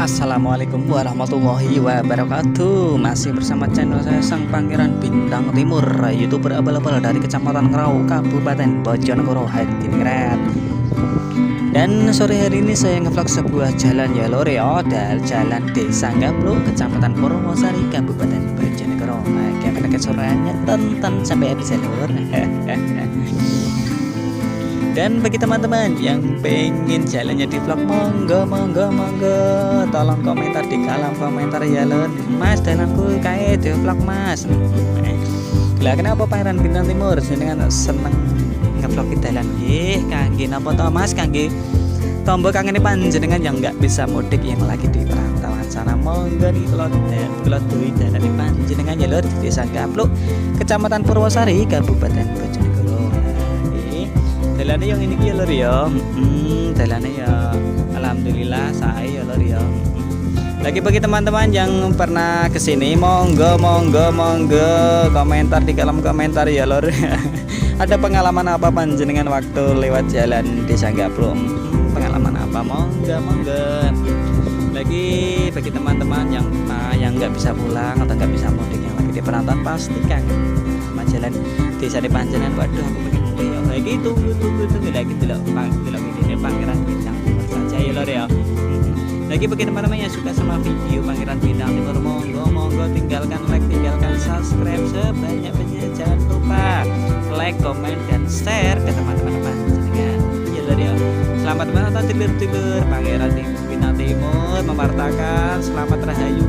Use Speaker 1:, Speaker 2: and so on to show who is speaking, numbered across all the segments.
Speaker 1: Assalamualaikum warahmatullahi wabarakatuh. Masih bersama channel saya Sang Pangeran Bintang Timur, YouTuber abal-abal dari Kecamatan Ngerau, Kabupaten Bojonegoro, Hadiningrat. Dan sore hari ini saya ngevlog sebuah jalan ya lor ya, dari Jalan Desa Gaplu, Kecamatan Purwosari, Kabupaten Bojonegoro. Gimana kesoreannya, tonton sampai habis ya lor. Dan bagi teman-teman yang pengen jalannya di vlog, monggo tolong komentar di kolom komentar ya lon. Mas, dalanku kayak di vlog mas. Lah kenapa Pangeran Bintang Timur jenengan seneng ngevlog dalan? Kangge napa to mas? Kangge tombol kangen panjenengan yang nggak bisa mudik, yang lagi di perantauan sana, monggo nih kalau duit dalan panjenengan ya lor, di Desa Gaplu, Kecamatan Purwosari, Kabupaten Bojonegoro. Dalane yang ini ya lor ya. Dalane ya alhamdulillah saya ya lor ya. Lagi bagi teman-teman yang pernah kesini, monggo komentar di kolom komentar ya lor. Ada pengalaman apa panjenengan waktu lewat jalan Desa Gaplu? Pengalaman apa? Monggo. Lagi bagi teman-teman yang nggak bisa pulang atau nggak bisa mudik, yang lagi di perantauan, pasti kangen sama jalan desa di panjenengan. Waduh, aku pengen kayak gitu lagi dulu ini Pangeran Bintang Timur saja ya lor ya. Lagi bagi teman-teman yang suka sama video Pangeran Bintang Timur, monggo tinggalkan like, tinggalkan subscribe sebanyak-banyaknya. Jangan lupa like, komen, dan share ke teman-teman panjenengan ya lor ya. Selamat menonton Pangeran Bintang Timur memartakan selamat rahayu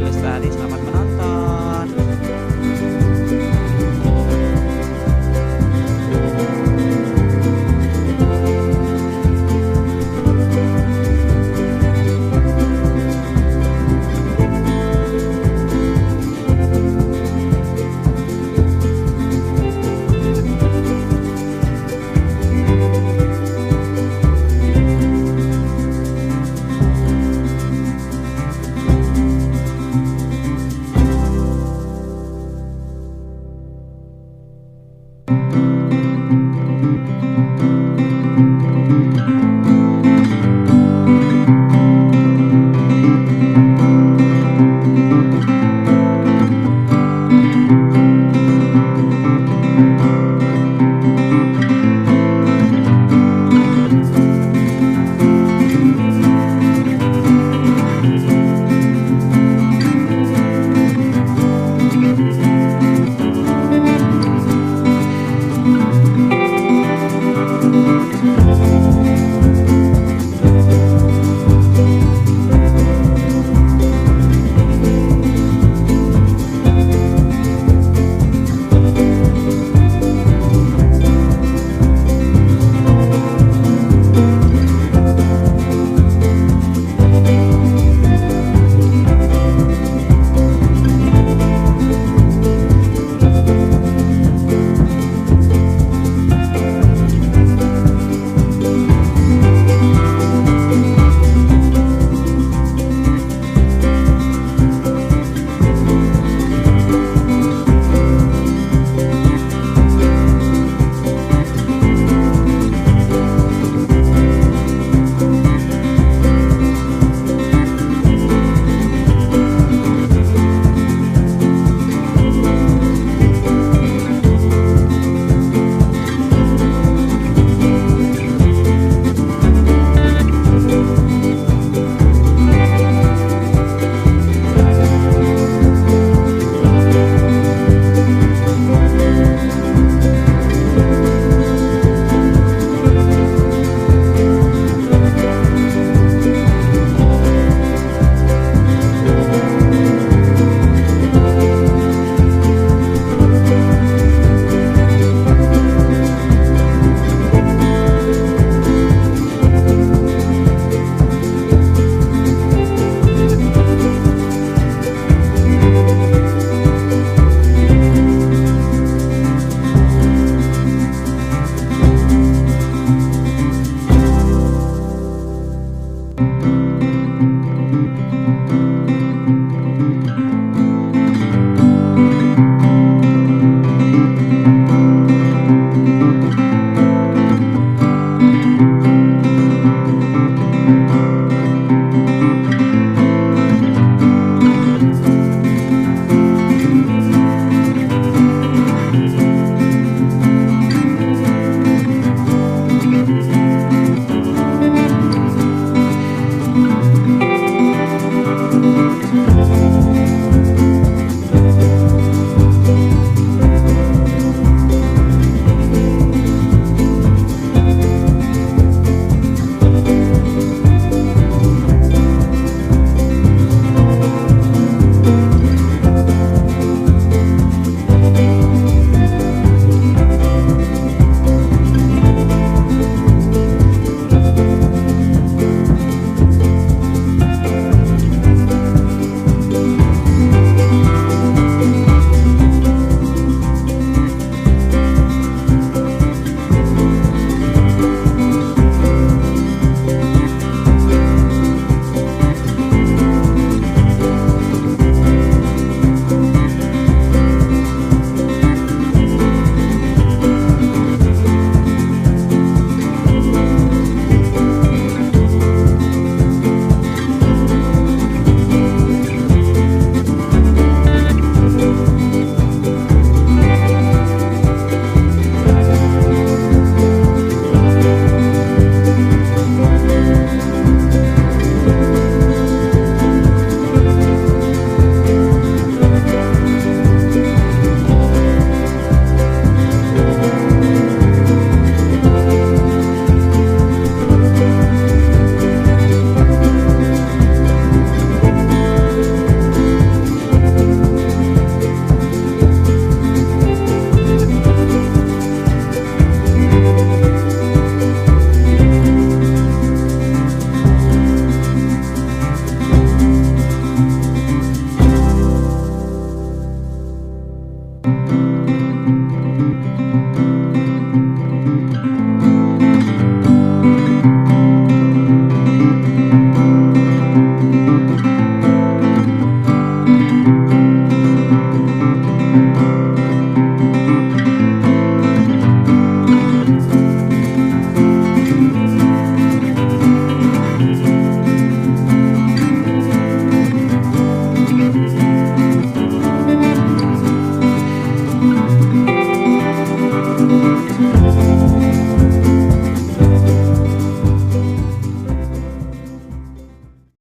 Speaker 1: lestari. Selamat menonton.